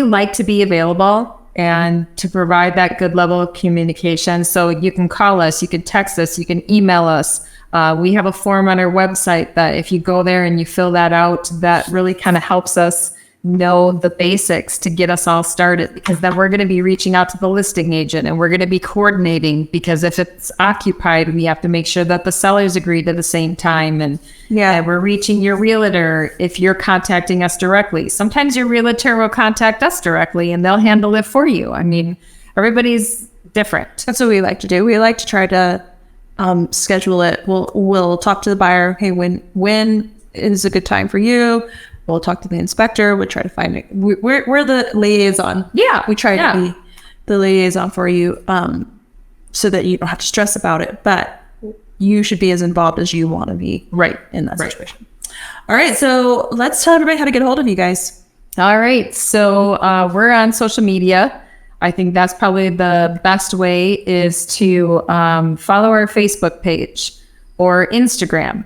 [SPEAKER 2] like to be available and to provide that good level of communication. So you can call us, you can text us, you can email us. We have a form on our website that if you go there and you fill that out, that really kind of helps us know the basics to get us all started, because then we're going to be reaching out to the listing agent and we're going to be coordinating, because if it's occupied, we have to make sure that the sellers agree at the same time. And we're reaching your realtor if you're contacting us directly. Sometimes your realtor will contact us directly and they'll handle it for you. I mean, everybody's different.
[SPEAKER 1] That's what we like to do. We like to try to schedule it. We'll talk to the buyer. Hey, when is a good time for you? We'll talk to the inspector. We'll try to find it. We're the liaison.
[SPEAKER 2] Yeah.
[SPEAKER 1] We try to be the liaison for you, so that you don't have to stress about it. But you should be as involved as you want to be in that situation. All right. So let's tell everybody how to get a hold of you guys.
[SPEAKER 2] All right. So we're on social media. I think that's probably the best way is to follow our Facebook page or Instagram.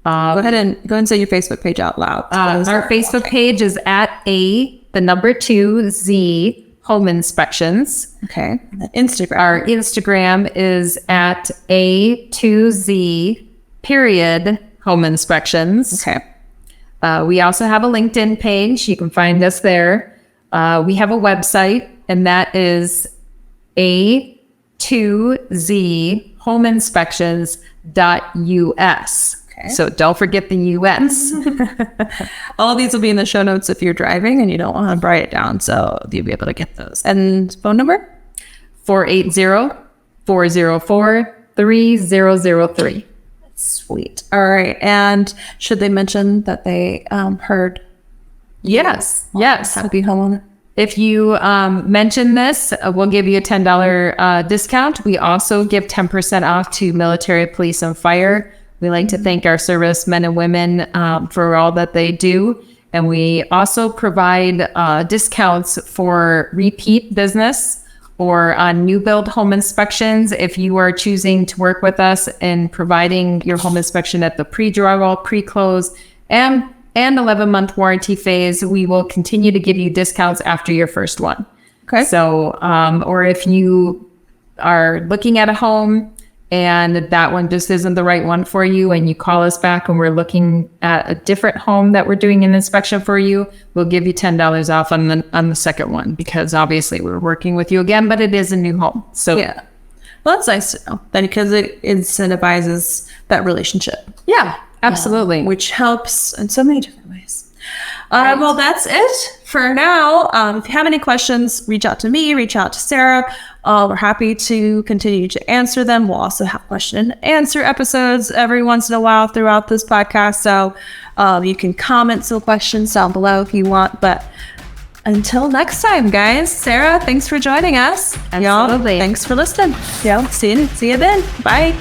[SPEAKER 1] Go ahead and say your Facebook page out loud.
[SPEAKER 2] Our Facebook page is at A2Z Home Inspections.
[SPEAKER 1] Okay. Instagram.
[SPEAKER 2] Our Instagram is at A2Z Home Inspections.
[SPEAKER 1] Okay.
[SPEAKER 2] We also have a LinkedIn page. You can find us there. We have a website, and that is A2ZHomeInspections.us. Okay. So don't forget the US.
[SPEAKER 1] All of these will be in the show notes if you're driving and you don't want to write it down. So you'll be able to get those. And phone number?
[SPEAKER 2] 480-404-3003.
[SPEAKER 1] Sweet. All right. And should they mention that they heard?
[SPEAKER 2] Yes.
[SPEAKER 1] How to be a homeowner?
[SPEAKER 2] If you mention this, we'll give you a $10 discount. We also give 10% off to military, police, and fire. We like to thank our servicemen and women for all that they do. And we also provide discounts for repeat business or on new build home inspections. If you are choosing to work with us in providing your home inspection at the pre-drywall, pre-close, and 11-month warranty phase, we will continue to give you discounts after your first one.
[SPEAKER 1] Okay.
[SPEAKER 2] So, or if you are looking at a home and that one just isn't the right one for you, and you call us back and we're looking at a different home that we're doing an inspection for you, we'll give you $10 off on the second one, because obviously we're working with you again, but it is a new home. So
[SPEAKER 1] yeah. Well, that's nice to know then, because it incentivizes that relationship.
[SPEAKER 2] Yeah, absolutely.
[SPEAKER 1] Which helps in so many different ways. Well, that's it for now. If you have any questions, reach out to me, reach out to Sarah. We're happy to continue to answer them. We'll also have question and answer episodes every once in a while throughout this podcast. So you can comment some questions down below if you want. But until next time, guys, Sarah, thanks for joining us.
[SPEAKER 2] Absolutely.
[SPEAKER 1] Y'all, thanks for listening. Yeah, see you then. Bye.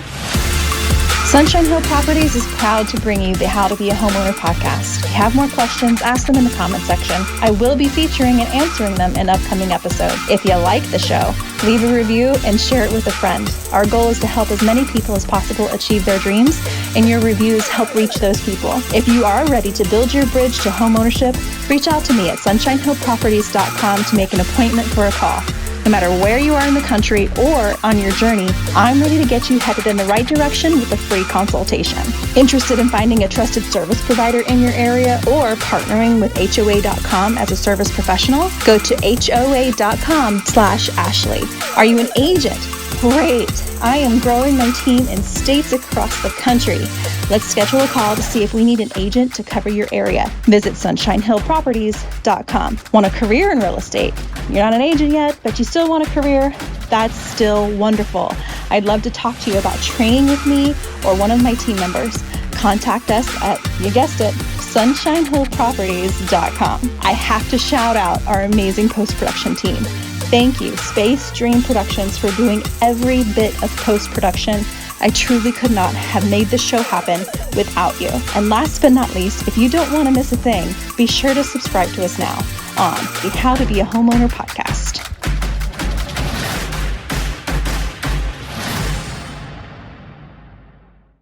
[SPEAKER 3] Sunshine Hill Properties is proud to bring you the How to Be a Homeowner podcast. If you have more questions, ask them in the comment section. I will be featuring and answering them in upcoming episodes. If you like the show, leave a review and share it with a friend. Our goal is to help as many people as possible achieve their dreams, and your reviews help reach those people. If you are ready to build your bridge to homeownership, reach out to me at sunshinehillproperties.com to make an appointment for a call. No matter where you are in the country or on your journey, I'm ready to get you headed in the right direction with a free consultation. Interested in finding a trusted service provider in your area or partnering with HOA.com as a service professional? Go to HOA.com/Ashley. Are you an agent? Great! I am growing my team in states across the country. Let's schedule a call to see if we need an agent to cover your area. Visit sunshinehillproperties.com. Want a career in real estate? You're not an agent yet, but you still want a career? That's still wonderful. I'd love to talk to you about training with me or one of my team members. Contact us at, you guessed it, sunshinehillproperties.com. I have to shout out our amazing post-production team. Thank you, Space Dream Productions, for doing every bit of post-production. I truly could not have made this show happen without you. And last but not least, if you don't want to miss a thing, be sure to subscribe to us now on the How to Be a Homeowner podcast.